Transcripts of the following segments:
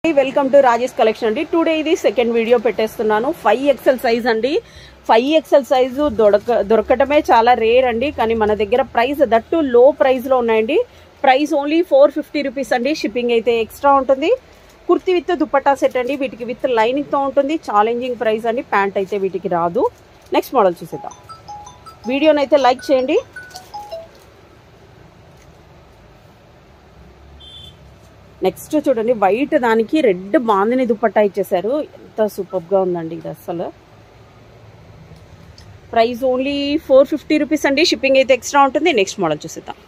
Welcome to Rajesh collection అండి. Today ఇది second video పెట్టేస్తున్నాను. 5XL సైజ్ అండి. 5XL సైజు దొరకటమే చాలా రేర్ అండి. కానీ మన దగ్గర ప్రైస్ దట్టు లో ప్రైస్ లో ఉన్నాయండి. ప్రైస్ ఓన్లీ 450 రూపీస్ అండి. షిప్పింగ్ అయితే ఎక్స్ట్రా ఉంటుంది. కుర్తి విత్ దుపట్టా సెట్ అండి. వీటికి విత్ లైనింగ్ తో ఉంటుంది. ఛాలెంజింగ్ ప్రైస్ అండి. ప్యాంట్ అయితే వీటికి రాదు. నెక్స్ట్ మోడల్ చూసేద్దాం. వీడియోనైతే లైక్ చేయండి. నెక్స్ట్ చూడండి, వైట్ దానికి రెడ్ బాందిని దుపట్టా ఇచ్చేసారు. ఎంత సూపర్గా ఉందండి ఇది. అసలు ప్రైస్ ఓన్లీ 450 రూపీస్ అండి. షిప్పింగ్ అయితే ఎక్స్ట్రా ఉంటుంది. నెక్స్ట్ మోడల్ చూసేద్దాం.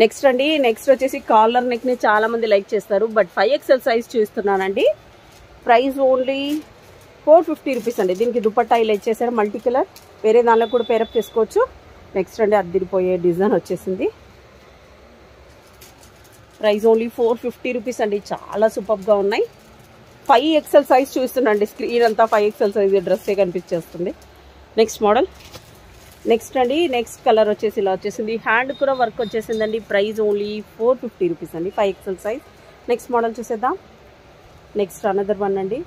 నెక్స్ట్ అండి, నెక్స్ట్ వచ్చేసి కాలర్ నెక్ని చాలా మంది లైక్ చేస్తారు. బట్ 5XL సైజ్ చూస్తున్నానండి. ప్రైస్ ఓన్లీ 450 రూపీస్ అండి. దీనికి దుపట్టా ఇలా ఇచ్చేసారు మల్టీ కలర్. వేరే దానిలో కూడా పేరప్ చేసుకోవచ్చు. నెక్స్ట్ అండి, అద్దిరిపోయే డిజైన్ వచ్చేసింది. ప్రైస్ ఓన్లీ 450 రూపీస్ అండి. చాలా సూపర్గా ఉన్నాయి. 5XL size చూస్తుండండి. స్క్రీన్ అంతా 5XL సైజ్ డ్రెస్సే కనిపించేస్తుంది. Next model. నెక్స్ట్ అండి, నెక్స్ట్ కలర్ వచ్చేసి ఇలా వచ్చేసింది. హ్యాండ్ కూడా వర్క్ వచ్చేసిందండి. ప్రైస్ ఓన్లీ 450 రూపీస్ అండి. 5XL size. నెక్స్ట్ మోడల్ చూసేద్దాం. నెక్స్ట్ అనదర్ వన్ అండి.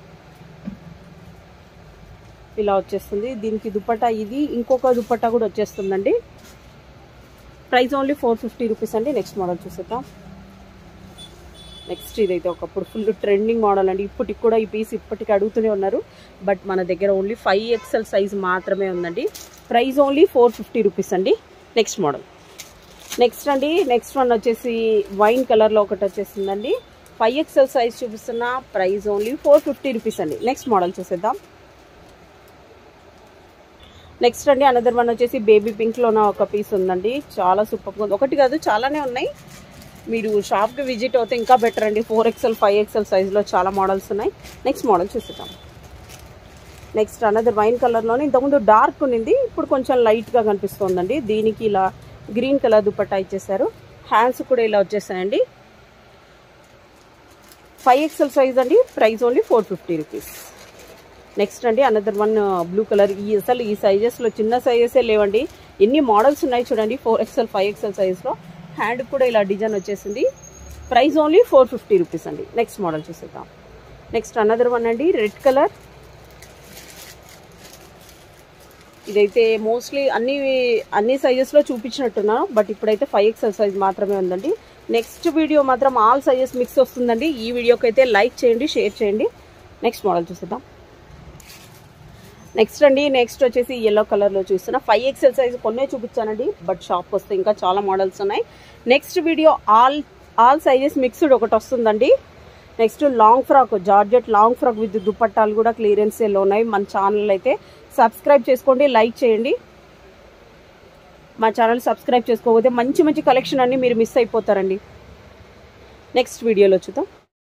ఇలా వచ్చేస్తుంది. దీనికి దుపట్టా ఇది ఇంకొక దుపట్టా కూడా వచ్చేస్తుందండి. ప్రైస్ ఓన్లీ 450 రూపీస్ అండి. నెక్స్ట్ మోడల్ చూసేద్దాం. నెక్స్ట్ ఇదైతే ఒకప్పుడు ఫుల్ ట్రెండింగ్ మోడల్ అండి. ఇప్పటికి కూడా ఈ పీస్ ఇప్పటికి అడుగుతూనే ఉన్నారు. బట్ మన దగ్గర ఓన్లీ 5XL సైజ్ మాత్రమే ఉందండి. ప్రైస్ ఓన్లీ 450 రూపీస్ అండి. Next model. నెక్స్ట్ అండి, నెక్స్ట్ వన్ వచ్చేసి వైన్ కలర్లో ఒకటి వచ్చేసిందండి. 5XL సైజ్ చూపిస్తున్న. ప్రైస్ ఓన్లీ 450 రూపీస్ అండి. నెక్స్ట్ మోడల్ చూసేద్దాం. నెక్స్ట్ అండి, అనదర్ వన్ వచ్చేసి బేబీ పింక్లోన ఒక పీస్ ఉందండి. చాలా సూపర్గా ఉంది. ఒకటి కాదు, చాలానే ఉన్నాయి. మీరు షాప్కి విజిట్ అవుతే ఇంకా బెటర్ అండి. 4XL 5XL సైజులో చాలా మోడల్స్ ఉన్నాయి. నెక్స్ట్ మోడల్ చూసేద్దాం. నెక్స్ట్ అనదర్ వైన్ కలర్లోనే ఇంతకుముందు డార్క్ ఉన్నింది, ఇప్పుడు కొంచెం లైట్గా కనిపిస్తుందండి. దీనికి ఇలా గ్రీన్ కలర్ దుపట్టా ఇచ్చేసారు. హ్యాండ్స్ కూడా ఇలా వచ్చేసాయండి. 5XL సైజ్ అండి. Price only 450 rupees. నెక్స్ట్ అండి, అనదర్ వన్ బ్లూ కలర్. అసలు ఈ సైజెస్లో చిన్న సైజెసే లేవండి. ఎన్ని మోడల్స్ ఉన్నాయి చూడండి. 4XL 5XL సైజ్లో హ్యాండ్ కూడా ఇలా డిజైన్ వచ్చేసింది. ప్రైస్ ఓన్లీ 450 రూపీస్ అండి. నెక్స్ట్ మోడల్ చూసేద్దాం. నెక్స్ట్ అనదర్ వన్ అండి, రెడ్ కలర్. ఇదైతే మోస్ట్లీ అన్ని సైజెస్లో చూపించినట్టున్నాను. బట్ ఇప్పుడైతే 5XL సైజ్ మాత్రమే ఉందండి. నెక్స్ట్ వీడియో మాత్రం ఆల్ సైజెస్ మిక్స్ వస్తుందండి. ఈ వీడియోకి అయితే లైక్ చేయండి, షేర్ చేయండి. నెక్స్ట్ మోడల్ చూసేద్దాం. నెక్స్ట్ అండి, నెక్స్ట్ వచ్చేసి ఎల్లో కలర్లో చూస్తున్నా. 5XL సైజ్ కొన్నే చూపించానండి. బట్ షాప్కి వస్తే ఇంకా చాలా మోడల్స్ ఉన్నాయి. Next video all sizes mixed ఒకటి వస్తుందండి. Next long frock, georgette long frock with దుపట్టాలు కూడా క్లియరెన్స్ సేల్లో ఉన్నాయి. మన ఛానల్ అయితే సబ్స్క్రైబ్ చేసుకోండి, లైక్ చేయండి. మా ఛానల్ సబ్స్క్రైబ్ చేసుకోకపోతే మంచి మంచి కలెక్షన్ అన్ని మీరు మిస్ అయిపోతారండి. నెక్స్ట్ వీడియోలో చూద్దాం.